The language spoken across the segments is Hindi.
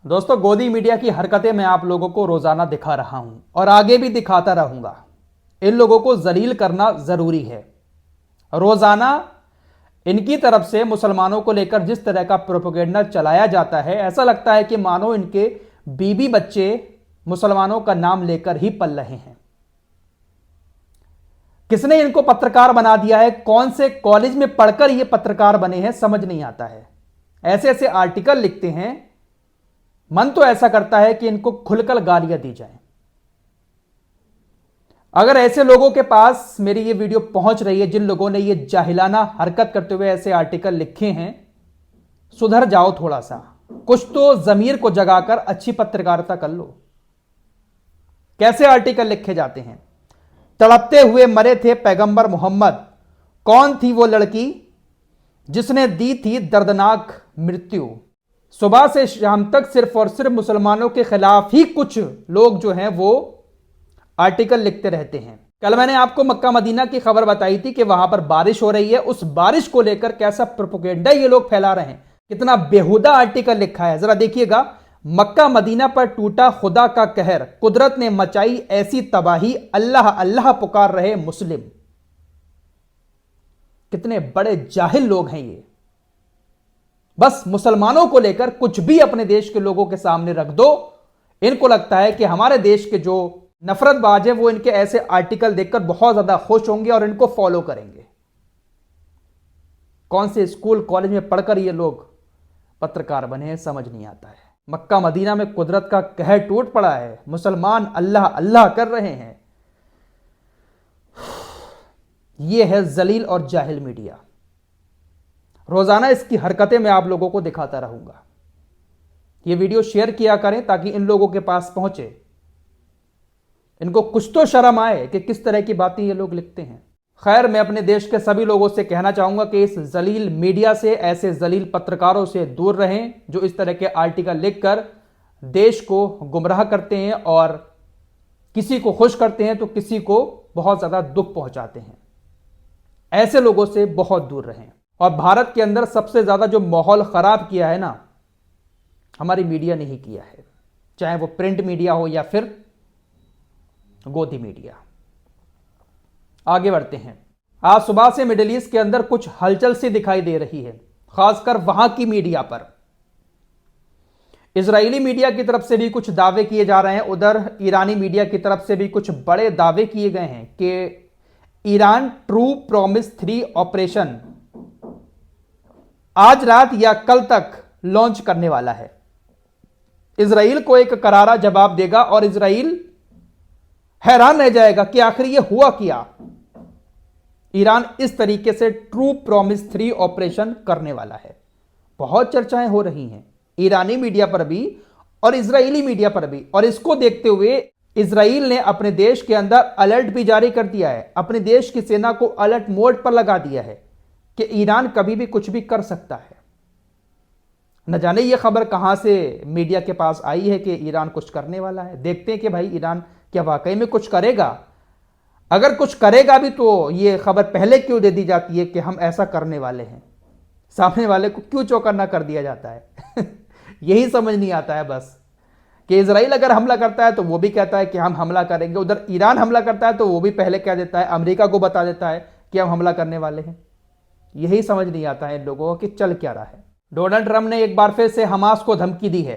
दोस्तों, गोदी मीडिया की हरकतें मैं आप लोगों को रोजाना दिखा रहा हूं और आगे भी दिखाता रहूंगा। इन लोगों को जलील करना जरूरी है। रोजाना इनकी तरफ से मुसलमानों को लेकर जिस तरह का प्रोपेगेंडा चलाया जाता है, ऐसा लगता है कि मानो इनके बीबी बच्चे मुसलमानों का नाम लेकर ही पल रहे हैं। किसने इनको पत्रकार बना दिया है, कौन से कॉलेज में पढ़कर ये पत्रकार बने हैं, समझ नहीं आता है। ऐसे ऐसे आर्टिकल लिखते हैं, मन तो ऐसा करता है कि इनको खुलकर गालियां दी जाए। अगर ऐसे लोगों के पास मेरी ये वीडियो पहुंच रही है, जिन लोगों ने ये जाहिलाना हरकत करते हुए ऐसे आर्टिकल लिखे हैं, सुधर जाओ थोड़ा सा। कुछ तो जमीर को जगाकर अच्छी पत्रकारिता कर लो। कैसे आर्टिकल लिखे जाते हैं? तड़पते हुए मरे थे पैगंबर मोहम्मद। कौन थी वो लड़की जिसने दी थी दर्दनाक मृत्यु? सुबह से शाम तक सिर्फ और सिर्फ मुसलमानों के खिलाफ ही कुछ लोग जो हैं वो आर्टिकल लिखते रहते हैं। कल मैंने आपको मक्का मदीना की खबर बताई थी कि वहां पर बारिश हो रही है। उस बारिश को लेकर कैसा प्रोपेगेंडा ये लोग फैला रहे हैं, कितना बेहुदा आर्टिकल लिखा है, जरा देखिएगा। मक्का मदीना पर टूटा खुदा का कहर, कुदरत ने मचाई ऐसी तबाही, अल्लाह अल्लाह पुकार रहे मुस्लिम। कितने बड़े जाहिल लोग हैं ये। बस मुसलमानों को लेकर कुछ भी अपने देश के लोगों के सामने रख दो, इनको लगता है कि हमारे देश के जो नफरतबाज है वो इनके ऐसे आर्टिकल देखकर बहुत ज्यादा खुश होंगे और इनको फॉलो करेंगे। कौन से स्कूल कॉलेज में पढ़कर ये लोग पत्रकार बने हैं, समझ नहीं आता है। मक्का मदीना में कुदरत का कहर टूट पड़ा है, मुसलमान अल्लाह अल्लाह कर रहे हैं। यह है जलील और जाहिल मीडिया। रोजाना इसकी हरकतें मैं आप लोगों को दिखाता रहूंगा। यह वीडियो शेयर किया करें ताकि इन लोगों के पास पहुंचे, इनको कुछ तो शर्म आए कि किस तरह की बातें ये लोग लिखते हैं। खैर, मैं अपने देश के सभी लोगों से कहना चाहूंगा कि इस जलील मीडिया से, ऐसे जलील पत्रकारों से दूर रहें जो इस तरह के आर्टिकल लिखकर देश को गुमराह करते हैं और किसी को खुश करते हैं तो किसी को बहुत ज्यादा दुख पहुंचाते हैं। ऐसे लोगों से बहुत दूर रहें। और भारत के अंदर सबसे ज्यादा जो माहौल खराब किया है ना, हमारी मीडिया ने ही किया है, चाहे वो प्रिंट मीडिया हो या फिर गोदी मीडिया। आगे बढ़ते हैं। आज सुबह से मिडिल ईस्ट के अंदर कुछ हलचल सी दिखाई दे रही है, खासकर वहां की मीडिया पर। इजरायली मीडिया की तरफ से भी कुछ दावे किए जा रहे हैं, उधर ईरानी मीडिया की तरफ से भी कुछ बड़े दावे किए गए हैं कि ईरान ट्रू प्रॉमिस 3 ऑपरेशन आज रात या कल तक लॉन्च करने वाला है। इजराइल को एक करारा जवाब देगा और इजराइल हैरान रह जाएगा कि आखिर यह हुआ क्या। ईरान इस तरीके से ट्रू प्रॉमिस 3 ऑपरेशन करने वाला है। बहुत चर्चाएं हो रही हैं ईरानी मीडिया पर भी और इजरायली मीडिया पर भी, और इसको देखते हुए इजराइल ने अपने देश के अंदर अलर्ट भी जारी कर दिया है। अपने देश की सेना को अलर्ट मोड पर लगा दिया है कि ईरान कभी भी कुछ भी कर सकता है। न जाने यह खबर कहां से मीडिया के पास आई है कि ईरान कुछ करने वाला है। देखते हैं कि भाई ईरान क्या वाकई में कुछ करेगा। अगर कुछ करेगा भी तो यह खबर पहले क्यों दे दी जाती है कि हम ऐसा करने वाले हैं? सामने वाले को क्यों चौकन्ना कर दिया जाता है? यही समझ नहीं आता है बस कि इजराइल अगर हमला करता है तो वो भी कहता है कि हम हमला करेंगे, उधर ईरान हमला करता है तो वो भी पहले कह देता है, अमेरिका को बता देता है कि हम हमला करने वाले हैं। यही समझ नहीं आता है इन लोगों को कि चल क्या रहा है। डोनाल्ड ट्रंप ने एक बार फिर से हमास को धमकी दी है।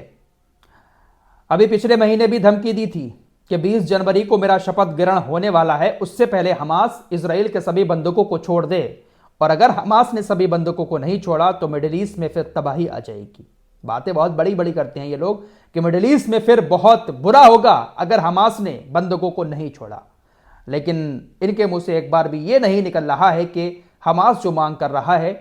अभी पिछले महीने भी धमकी दी थी कि 20 जनवरी को मेरा शपथ ग्रहण होने वाला है, उससे पहले हमास इजराइल के सभी बंधकों को छोड़ दे, और अगर हमास ने सभी बंधकों को नहीं छोड़ा तो मिडिल ईस्ट में फिर तबाही आ जाएगी। बातें बहुत बड़ी बड़ी करते हैं ये लोग कि मिडिल ईस्ट में फिर बहुत बुरा होगा अगर हमास ने बंधकों को नहीं छोड़ा। लेकिन इनके मुंह से एक बार भी ये नहीं निकल रहा है कि हमास जो मांग कर रहा है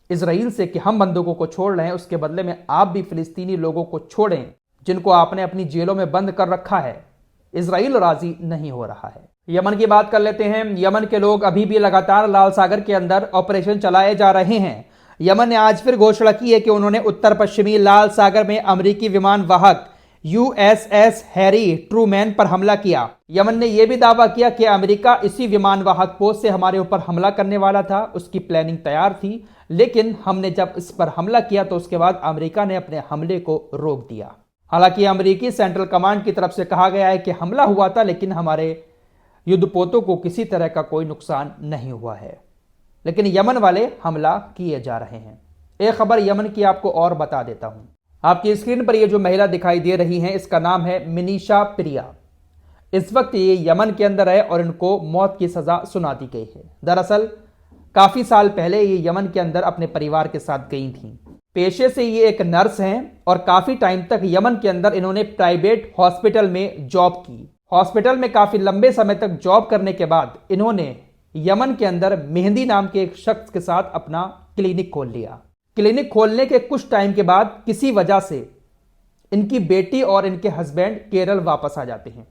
इजराइल से कि हम बंधकों को छोड़ रहे हैं, उसके बदले में आप भी फिलिस्तीनी लोगों को छोड़ें जिनको आपने अपनी जेलों में बंद कर रखा है। इजराइल राजी नहीं हो रहा है। यमन की बात कर लेते हैं। यमन के लोग अभी भी लगातार लाल सागर के अंदर ऑपरेशन चलाए जा रहे हैं। यमन ने आज फिर घोषणा की है कि उन्होंने उत्तर पश्चिमी लाल सागर में अमेरिकी विमान वाहक USS हैरी ट्रूमैन पर हमला किया। यमन ने यह भी दावा किया कि अमेरिका इसी विमान वाहक पोत से हमारे ऊपर हमला करने वाला था, उसकी प्लानिंग तैयार थी, लेकिन हमने जब इस पर हमला किया तो उसके बाद अमेरिका ने अपने हमले को रोक दिया। हालांकि अमेरिकी सेंट्रल कमांड की तरफ से कहा गया है कि हमला हुआ था, लेकिन हमारे युद्धपोतों को किसी तरह का कोई नुकसान नहीं हुआ है। लेकिन यमन वाले हमला किए जा रहे हैं। एक खबर यमन की आपको और बता देता हूं। आपकी स्क्रीन पर ये जो महिला दिखाई दे रही है, इसका नाम है मिनीशा प्रिया। इस वक्त ये यमन के अंदर है और इनको मौत की सजा सुना दी गई है। दरअसल काफी साल पहले ये यमन के अंदर अपने परिवार के साथ गई थी। पेशे से ये एक नर्स हैं और काफी टाइम तक यमन के अंदर इन्होंने प्राइवेट हॉस्पिटल में जॉब की। हॉस्पिटल में काफी लंबे समय तक जॉब करने के बाद इन्होंने यमन के अंदर मेहंदी नाम के एक शख्स के साथ अपना क्लिनिक खोल लिया। क्लिनिक खोलने के कुछ टाइम के बाद किसी वजह से इनकी बेटी और इनके हस्बैंड केरल वापस आ जाते हैं।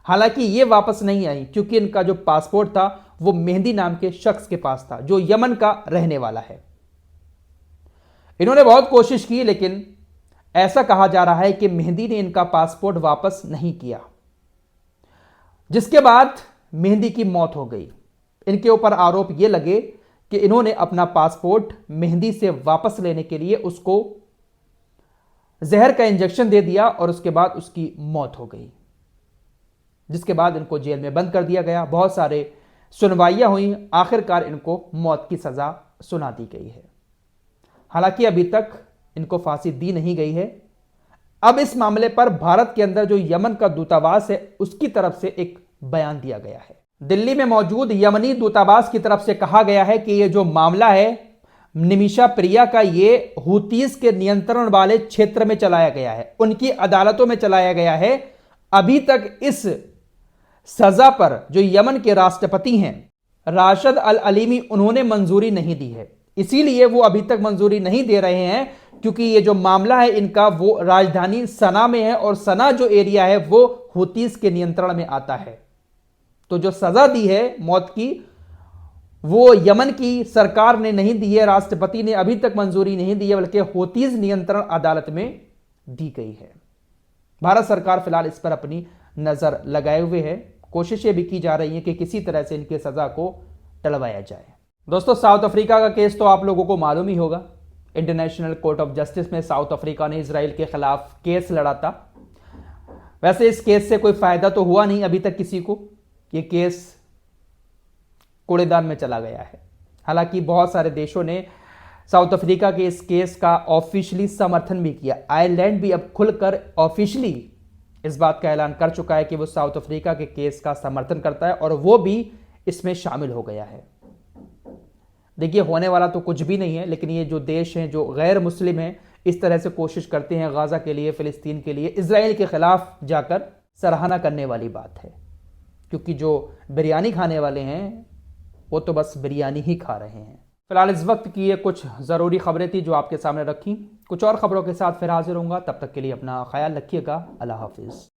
हालांकि ये वापस नहीं आई क्योंकि इनका जो पासपोर्ट था वो मेहंदी नाम के शख्स के पास था, जो यमन का रहने वाला है। इन्होंने बहुत कोशिश की, लेकिन ऐसा कहा जा रहा है कि मेहंदी ने इनका पासपोर्ट वापस नहीं किया, जिसके बाद मेहंदी की मौत हो गई। इनके ऊपर आरोप ये लगे कि इन्होंने अपना पासपोर्ट मेहंदी से वापस लेने के लिए उसको जहर का इंजेक्शन दे दिया और उसके बाद उसकी मौत हो गई, जिसके बाद इनको जेल में बंद कर दिया गया। बहुत सारे सुनवाइयां हुई, आखिरकार इनको मौत की सजा सुना दी गई है। हालांकि अभी तक इनको फांसी दी नहीं गई है। अब इस मामले पर भारत के अंदर जो यमन का दूतावास है उसकी तरफ से एक बयान दिया गया है। दिल्ली में मौजूद यमनी दूतावास की तरफ से कहा गया है कि यह जो मामला है निमिशा प्रिया का, ये हुतीस के नियंत्रण वाले क्षेत्र में चलाया गया है, उनकी अदालतों में चलाया गया है। अभी तक इस सजा पर जो यमन के राष्ट्रपति हैं राशिद अल अलीमी, उन्होंने मंजूरी नहीं दी है। इसीलिए वो अभी तक मंजूरी नहीं दे रहे हैं क्योंकि ये जो मामला है इनका वो राजधानी सना में है और सना जो एरिया है वो हुतीस के नियंत्रण में आता है। तो जो सजा दी है मौत की वो यमन की सरकार ने नहीं दी है, राष्ट्रपति ने अभी तक मंजूरी नहीं दी है, बल्कि हुतीस नियंत्रण अदालत में दी गई है। भारत सरकार फिलहाल इस पर अपनी नजर लगाए हुए है। कोशिशें भी की जा रही हैं कि किसी तरह से इनकी सजा को टलवाया जाए। दोस्तों, साउथ अफ्रीका का केस तो आप लोगों को मालूम ही होगा। इंटरनेशनल कोर्ट ऑफ जस्टिस में साउथ अफ्रीका ने इजराइल के खिलाफ केस लड़ा था। वैसे इस केस से कोई फायदा तो हुआ नहीं अभी तक किसी को, ये केस कूड़ेदान में चला गया है। हालांकि बहुत सारे देशों ने साउथ अफ्रीका के इस केस का ऑफिशियली समर्थन भी किया। आयरलैंड भी अब खुलकर ऑफिशियली इस बात का ऐलान कर चुका है कि वो साउथ अफ्रीका के केस का समर्थन करता है और वो भी इसमें शामिल हो गया है। देखिए, होने वाला तो कुछ भी नहीं है, लेकिन ये जो देश हैं जो गैर मुस्लिम हैं इस तरह से कोशिश करते हैं गाजा के लिए, फिलिस्तीन के लिए, इजराइल के खिलाफ जाकर सराहना करने वाली बात है। क्योंकि जो बिरयानी खाने वाले हैं वो तो बस बिरयानी ही खा रहे हैं। फिलहाल इस वक्त की ये कुछ ज़रूरी खबरें थी जो आपके सामने रखी। कुछ और खबरों के साथ फिर हाजिर होऊंगा, तब तक के लिए अपना ख्याल रखिएगा। अल्लाह हाफिज़।